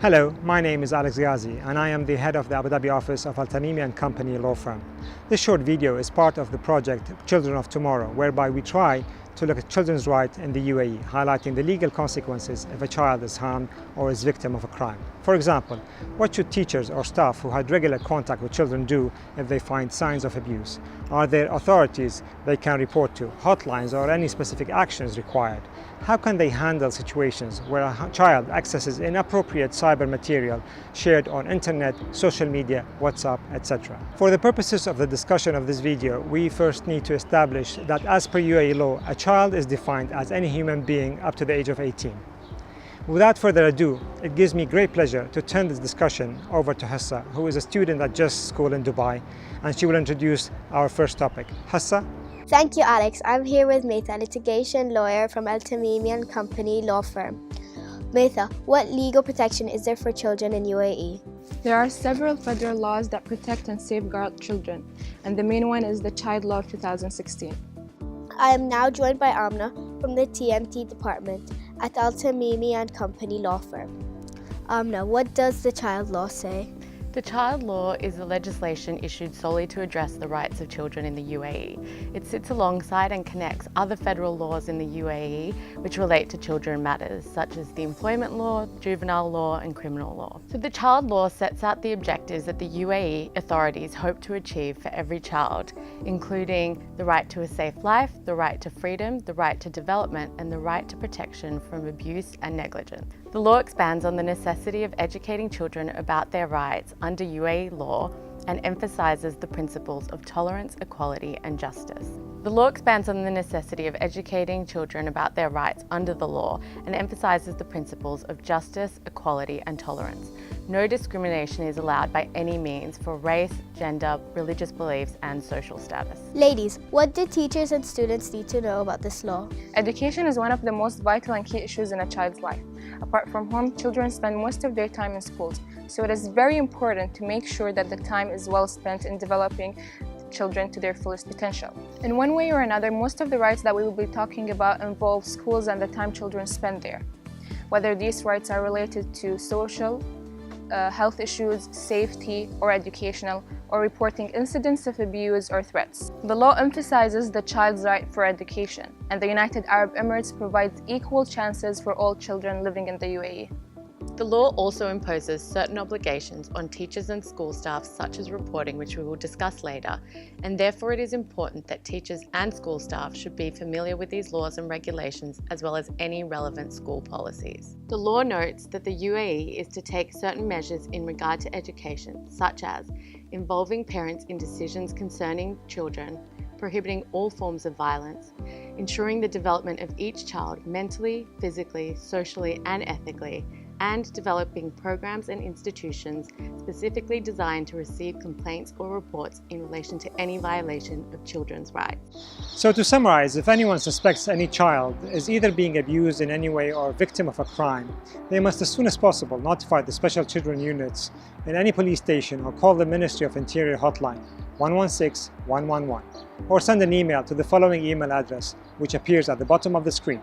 Hello, my name is Alex Ghazi and I am the head of the Abu Dhabi office of Tamimi and Company law firm. This short video is part of the project Children of Tomorrow, whereby we try to look at children's rights in the UAE, highlighting the legal consequences if a child is harmed or is victim of a crime. For example, what should teachers or staff who had regular contact with children do if they find signs of abuse? Are there authorities they can report to, hotlines or any specific actions required? How can they handle situations where a child accesses inappropriate cyber material shared on internet, social media, WhatsApp, etc.? For the purposes of the discussion of this video, we first need to establish that as per UAE law, a child is defined as any human being up to the age of 18. Without further ado, it gives me great pleasure to turn this discussion over to Hassa, who is a student at Just School in Dubai, and she will introduce our first topic. Hassa? Thank you, Alex. I'm here with Metha, litigation lawyer from Tamimi and Company law firm. Metha, what legal protection is there for children in UAE? There are several federal laws that protect and safeguard children, and the main one is the Child Law of 2016. I am now joined by Amna from the TMT department at Tamimi and Company law firm. Amna, what does the Child Law say? The Child Law is the legislation issued solely to address the rights of children in the UAE. It sits alongside and connects other federal laws in the UAE which relate to children matters, such as the employment law, juvenile law and criminal law. So the Child Law sets out the objectives that the UAE authorities hope to achieve for every child, including the right to a safe life, the right to freedom, the right to development and the right to protection from abuse and negligence. The law expands on the necessity of educating children about their rights under UAE law and emphasises the principles of tolerance, equality and justice. The law expands on the necessity of educating children about their rights under the law and emphasises the principles of justice, equality and tolerance. No discrimination is allowed by any means for race, gender, religious beliefs and social status. Ladies, what do teachers and students need to know about this law? Education is one of the most vital and key issues in a child's life. Apart from home, children spend most of their time in schools, so it is very important to make sure that the time is well spent in developing children to their fullest potential. In one way or another, most of the rights that we will be talking about involve schools and the time children spend there. Whether these rights are related to social, health issues, safety, or educational, or reporting incidents of abuse or threats. The law emphasizes the child's right for education, and the United Arab Emirates provides equal chances for all children living in the UAE. The law also imposes certain obligations on teachers and school staff, such as reporting, which we will discuss later, and therefore it is important that teachers and school staff should be familiar with these laws and regulations as well as any relevant school policies. The law notes that the UAE is to take certain measures in regard to education, such as involving parents in decisions concerning children, prohibiting all forms of violence, ensuring the development of each child mentally, physically, socially and ethically, and developing programs and institutions specifically designed to receive complaints or reports in relation to any violation of children's rights. So to summarize, if anyone suspects any child is either being abused in any way or victim of a crime, they must as soon as possible notify the Special Children Units in any police station or call the Ministry of Interior hotline 116-111 or send an email to the following email address which appears at the bottom of the screen.